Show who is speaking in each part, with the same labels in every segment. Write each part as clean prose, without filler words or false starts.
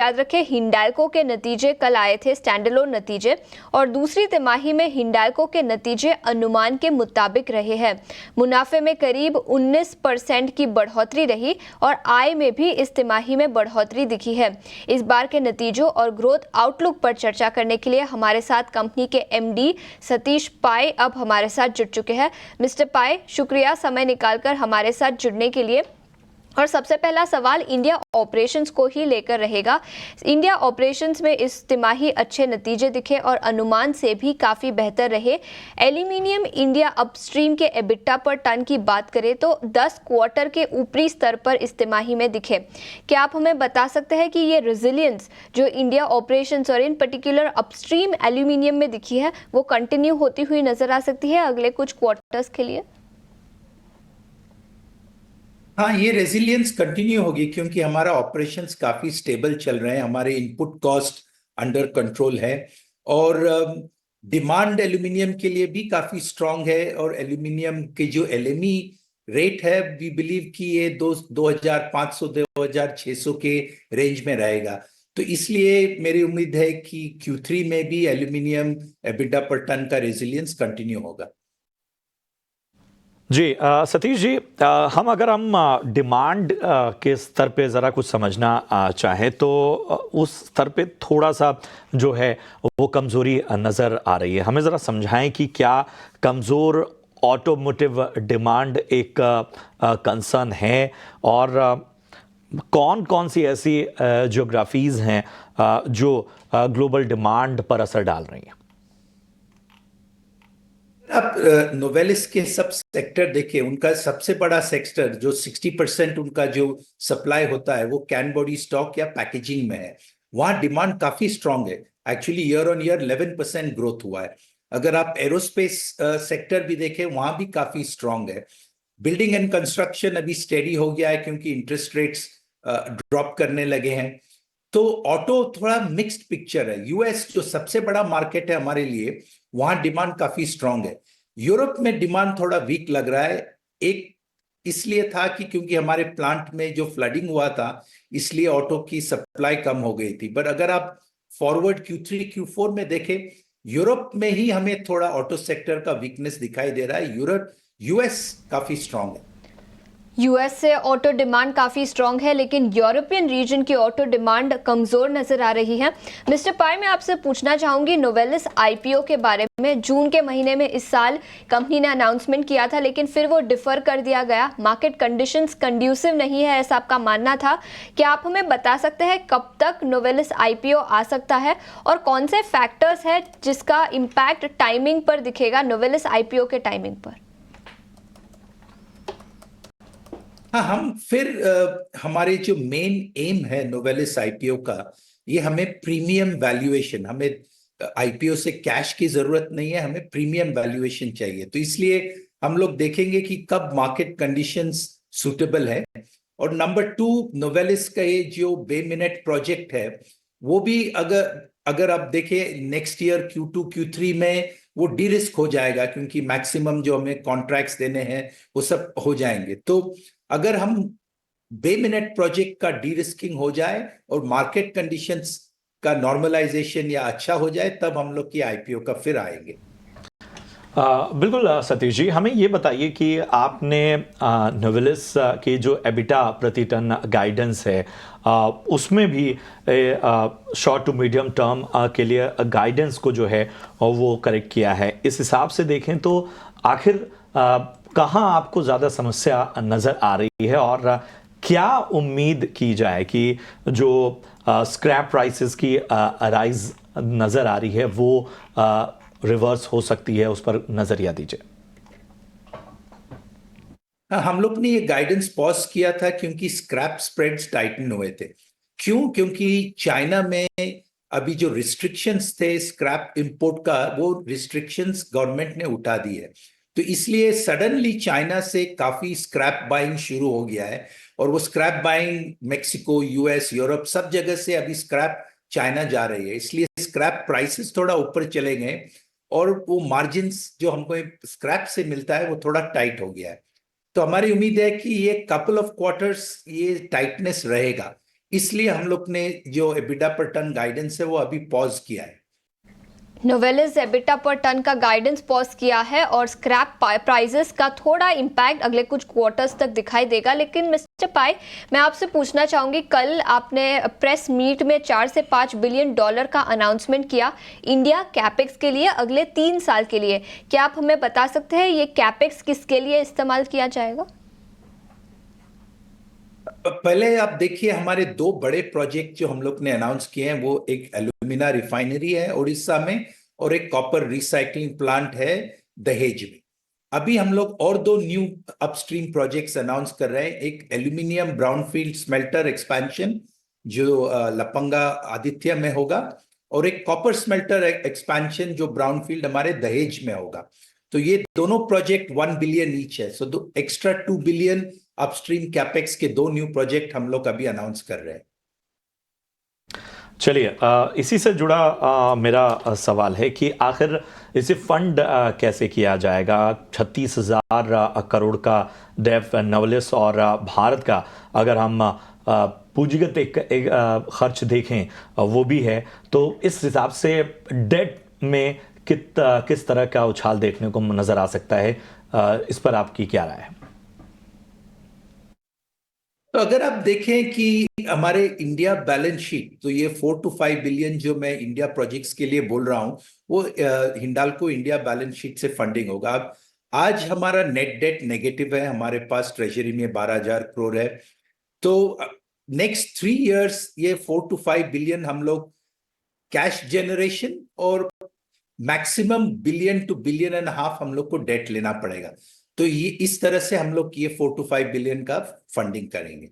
Speaker 1: याद रखें हिंडाल्को के नतीजे कल आए थे, स्टैंडअलोन नतीजे, और दूसरी तिमाही में हिंडाल्को के नतीजे अनुमान के मुताबिक रहे हैं। मुनाफे में करीब 19% की बढ़ोतरी रही और आय में भी इस तिमाही में बढ़ोतरी दिखी है। इस बार के नतीजों और ग्रोथ आउटलुक पर चर्चा करने के लिए हमारे साथ कंपनी के एमडी सतीश पाई अब हमारे साथ जुड़ चुके हैं। मिस्टर पाई, शुक्रिया समय निकालकर हमारे साथ जुड़ने के लिए। और सबसे पहला सवाल इंडिया ऑपरेशंस को ही लेकर रहेगा। इंडिया ऑपरेशंस में इस तिमाही अच्छे नतीजे दिखे और अनुमान से भी काफ़ी बेहतर रहे। एल्यूमिनियम इंडिया अपस्ट्रीम के एबिटा पर टन की बात करें तो 10 क्वार्टर के ऊपरी स्तर पर इस तिमाही में दिखे। क्या आप हमें बता सकते हैं कि ये रेजिलियंस जो इंडिया ऑपरेशंस और इन पर्टिकुलर अपस्ट्रीम एल्यूमिनियम में दिखी है वो कंटिन्यू होती हुई नजर आ सकती है अगले कुछ क्वार्टर्स के लिए?
Speaker 2: हाँ, ये रेजिलियंस कंटिन्यू होगी क्योंकि हमारा ऑपरेशंस काफी स्टेबल चल रहे हैं, हमारे इनपुट कॉस्ट अंडर कंट्रोल है और डिमांड एल्यूमिनियम के लिए भी काफी स्ट्रांग है। और एल्यूमिनियम के जो एलएमई रेट है वी बिलीव कि ये 2500 2600 के रेंज में रहेगा। तो इसलिए मेरी उम्मीद है कि Q3 में भी एल्यूमिनियम एबिटा पर टन का रेजिलियंस कंटिन्यू होगा।
Speaker 3: जी सतीश जी, अगर हम डिमांड के स्तर पे ज़रा कुछ समझना चाहें तो उस स्तर पे थोड़ा सा जो है वो कमज़ोरी नज़र आ रही है। हमें ज़रा समझाएं कि क्या कमज़ोर ऑटोमोटिव डिमांड एक कंसर्न है और कौन कौन सी ऐसी ज्योग्राफीज़ हैं जो ग्लोबल डिमांड पर असर डाल रही हैं?
Speaker 2: आप नोवेलिस के सब सेक्टर देखिए, उनका सबसे बड़ा सेक्टर जो 60% उनका जो सप्लाई होता है वो कैन बॉडी स्टॉक या पैकेजिंग में है। वहां डिमांड काफी स्ट्रांग है, actually year on year 11% growth हुआ है। अगर आप एरोस्पेस सेक्टर भी देखें वहां भी काफी स्ट्रांग है। बिल्डिंग एंड कंस्ट्रक्शन अभी स्टेडी हो गया है क्योंकि इंटरेस्ट रेट्स ड्रॉप करने लगे हैं। तो ऑटो थोड़ा मिक्स्ड पिक्चर है। यूएस जो सबसे बड़ा मार्केट है हमारे लिए, वहां डिमांड काफी स्ट्रांग है। यूरोप में डिमांड थोड़ा वीक लग रहा है। एक इसलिए था कि क्योंकि हमारे प्लांट में जो फ्लडिंग हुआ था इसलिए ऑटो की सप्लाई कम हो गई थी। बट अगर आप फॉरवर्ड Q3 Q4 में देखें, यूरोप में ही हमें थोड़ा ऑटो सेक्टर का वीकनेस दिखाई दे रहा है। यूरोप यूएस काफी स्ट्रांग है।
Speaker 1: यूएस से ऑटो डिमांड काफ़ी स्ट्रांग है लेकिन यूरोपियन रीजन की ऑटो डिमांड कमज़ोर नज़र आ रही है। मिस्टर पाई, मैं आपसे पूछना चाहूँगी नोवेलिस आईपीओ के बारे में। जून के महीने में इस साल कंपनी ने अनाउंसमेंट किया था लेकिन फिर वो डिफ़र कर दिया गया। मार्केट कंडीशंस कंड्यूसिव नहीं है ऐसा आपका मानना था। क्या आप हमें बता सकते हैं कब तक नोवेलिस आईपीओ आ सकता है और कौन से फैक्टर्स है जिसका इम्पैक्ट टाइमिंग पर दिखेगा, नोवेलिस आईपीओ के टाइमिंग पर?
Speaker 2: हाँ, हम फिर हमारे जो मेन एम है नोवेलिस आईपीओ का, ये हमें प्रीमियम वैल्यूएशन, हमें आईपीओ से कैश की जरूरत नहीं है, हमें प्रीमियम वैल्यूएशन चाहिए। तो इसलिए हम लोग देखेंगे कि कब मार्केट कंडीशंस सुटेबल है। और नंबर 2, नोवेलिस का ये जो बे मिनट प्रोजेक्ट है वो भी अगर अगर आप देखें नेक्स्ट ईयर Q2 Q3 में वो डी रिस्क हो जाएगा क्योंकि मैक्सिमम जो हमें कॉन्ट्रैक्ट्स देने हैं वो सब हो जाएंगे। तो अगर हम बे मिनट प्रोजेक्ट का डी रिस्किंग हो जाए और मार्केट कंडीशंस का नॉर्मलाइजेशन या अच्छा हो जाए तब हम लोग की आईपीओ का फिर आएंगे।
Speaker 3: बिल्कुल सतीश जी, हमें ये बताइए कि आपने नोवेलिस के जो एबिटा प्रति टन गाइडेंस है उसमें भी शॉर्ट टू मीडियम टर्म के लिए गाइडेंस को जो है वो करेक्ट किया है। इस हिसाब से देखें तो आखिर कहाँ आपको ज़्यादा समस्या नज़र आ रही है और क्या उम्मीद की जाए कि जो स्क्रैप प्राइसेस की राइज नज़र आ रही है वो रिवर्स हो सकती है, उस पर नजरिया दीजिए।
Speaker 2: हम लोग ने ये गाइडेंस पॉज किया था क्योंकि स्क्रैप स्प्रेड्स टाइटन हुए थे। क्यों? क्योंकि चाइना में अभी जो रिस्ट्रिक्शंस थे स्क्रैप इंपोर्ट का, वो रिस्ट्रिक्शंस गवर्नमेंट ने उठा दी है। तो इसलिए सडनली चाइना से काफी स्क्रैप बाइंग शुरू हो गया है और वो scrap buying Mexico, US, Europe सब जगह से अभी स्क्रैप चाइना जा रही है। इसलिए स्क्रैप प्राइसेस थोड़ा ऊपर चले गए और वो मार्जिन्स जो हमको स्क्रैप से मिलता है वो थोड़ा टाइट हो गया है। तो हमारी उम्मीद है कि ये कपल ऑफ क्वार्टर्स ये टाइटनेस रहेगा। इसलिए हम लोग ने जो एबिटा पर टन गाइडेंस है वो अभी पॉज किया है।
Speaker 1: नोवेलिस एबिटा पर टन का गाइडेंस पॉज किया है और स्क्रैप प्राइजेस का थोड़ा इम्पैक्ट अगले कुछ क्वार्टर्स तक दिखाई देगा। लेकिन मिस्टर पाई, मैं आपसे पूछना चाहूंगी, कल आपने प्रेस मीट में 4 से 5 बिलियन डॉलर का अनाउंसमेंट किया इंडिया कैपेक्स के लिए अगले 3 साल के लिए। क्या आप हमें बता सकते हैं ये कैपेक्स किसके लिए इस्तेमाल किया जाएगा?
Speaker 2: पहले आप देखिए, हमारे 2 बड़े प्रोजेक्ट जो हम लोग ने अनाउंस किए हैं, वो एक एल्यूमिना रिफाइनरी है उड़ीसा में और एक कॉपर रिसाइकलिंग प्लांट है दहेज में। अभी हम लोग और 2 न्यू अपस्ट्रीम प्रोजेक्ट्स अनाउंस कर रहे हैं। एक एल्यूमिनियम ब्राउनफील्ड स्मेल्टर एक्सपेंशन जो लपंगा आदित्य में होगा, और एक कॉपर स्मेल्टर एक्सपेंशन जो ब्राउनफील्ड हमारे दहेज में होगा। तो ये दोनों प्रोजेक्ट 1 बिलियन ईच है। So extra 2 billion upstream capex के 2 न्यू प्रोजेक्ट हम लोग अभी अनाउंस कर रहे हैं।
Speaker 3: चलिए, इसी से जुड़ा मेरा सवाल है कि आखिर इसे फंड कैसे किया जाएगा? 36,000 करोड़ का डेफ नोवेलिस और भारत का अगर हम पूंजीगत एक खर्च देखें वो भी है, तो इस हिसाब से डेट में किस तरह का उछाल देखने को नजर आ सकता है? इस पर आपकी क्या राय है?
Speaker 2: तो अगर आप देखें कि हमारे इंडिया बैलेंस शीट, तो ये 4 to 5 बिलियन जो मैं इंडिया प्रोजेक्ट्स के लिए बोल रहा हूं, वो हिंडाल्को इंडिया बैलेंस शीट से फंडिंग होगा। अब आज हमारा नेट डेट नेगेटिव है, हमारे पास ट्रेजरी में 12,000 करोड़ है। तो नेक्स्ट 3 इयर्स ये 4 to 5 बिलियन हम लोग कैश जनरेशन और maximum billion two billion and half हम लोग को डेट लेना पड़ेगा। तो ये इस तरह से हम लोग ये 4 to 5 बिलियन का फंडिंग करेंगे।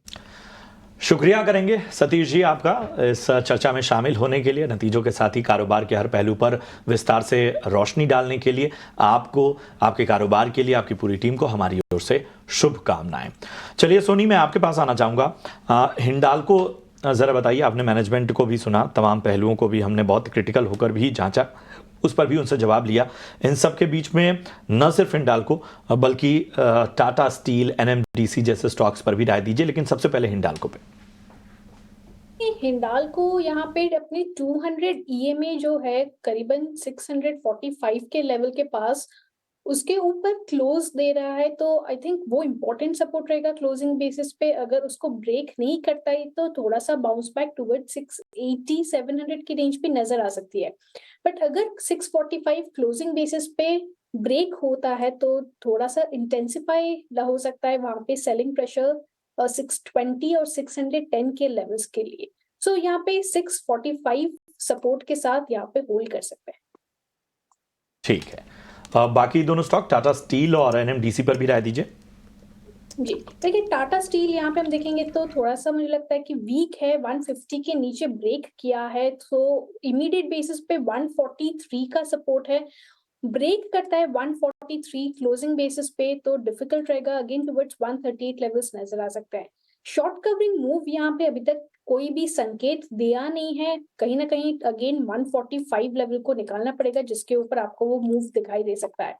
Speaker 3: शुक्रिया करेंगे सतीश जी आपका इस चर्चा में शामिल होने के लिए, नतीजों के साथ ही कारोबार के हर पहलू पर विस्तार से रोशनी डालने के लिए। आपको, आपके कारोबार के लिए, आपकी पूरी टीम को हमारी ओर से शुभकामनाएं। चलिए सोनी, मैं आपके पास आना चाहूँगा। हिंडाल्को ज़रा बताइए, आपने मैनेजमेंट को भी सुना, तमाम पहलुओं को भी हमने बहुत क्रिटिकल होकर भी जांचा, उस पर भी उनसे जवाब लिया। इन सब के बीच में न सिर्फ हिंडाल्को बल्कि टाटा स्टील, एनएमडीसी जैसे स्टॉक्स पर भी राय दीजिए, लेकिन सबसे पहले हिंडाल्को पे।
Speaker 4: हिंडाल्को यहाँ पे अपने 200 EMA जो है करीबन 645 के लेवल के पास, उसके ऊपर क्लोज दे रहा है। तो आई थिंक वो इम्पोर्टेंट सपोर्ट रहेगा क्लोजिंग बेसिस पे। अगर उसको ब्रेक नहीं करता है तो थोड़ा सा बाउंस बैक टुवर्ड 680 700 की रेंज पे नजर आ सकती है। बट अगर 645 क्लोजिंग बेसिस पे ब्रेक होता है तो थोड़ा सा इंटेंसिफाई हो सकता है वहां पे सेलिंग प्रेशर 620 और 610 के लेवल्स के लिए। सो यहाँ पे 645 सपोर्ट के साथ यहाँ पे होल्ड कर सकते हैं।
Speaker 3: ठीक है, बाकी दोनों स्टॉक टाटा स्टील और एनएमडीसी पर भी राय दीजिए।
Speaker 4: जी देखिए, टाटा स्टील यहाँ पे हम देखेंगे तो थोड़ा सा मुझे लगता है कि वीक है, 150 के नीचे ब्रेक किया है, तो इमीडिएट बेसिस पे 143 का सपोर्ट है। ब्रेक करता है 143 क्लोजिंग बेसिस पे तो डिफिकल्ट रहेगा, अगेन टुवर्ड्स 138 लेवल्स नजर आ सकते हैं। शॉर्ट कवरिंग मूव यहाँ पे अभी तक कोई भी संकेत दिया नहीं है, कहीं ना कहीं अगेन 145 लेवल को निकालना पड़ेगा जिसके ऊपर आपको वो मूव दिखाई दे सकता है।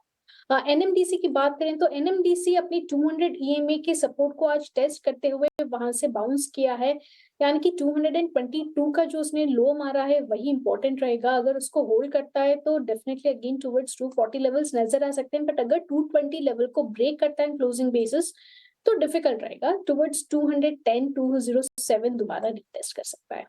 Speaker 4: एनएमडीसी की बात करें तो एनएमडीसी अपनी 200 EMA के सपोर्ट को आज टेस्ट करते हुए वहां से बाउंस किया है, यानी कि 222 का जो उसने लो मारा है वही इंपॉर्टेंट रहेगा। अगर उसको होल्ड करता है तो डेफिनेटली अगेन टुवर्ड्स 240 लेवल्स नजर आ सकते हैं। बट अगर 220 लेवल को ब्रेक करता है क्लोजिंग बेसिस तो डिफिकल्ट रहेगा, टुवर्ड्स 210 207 दोबारा रीटेस्ट कर सकता है।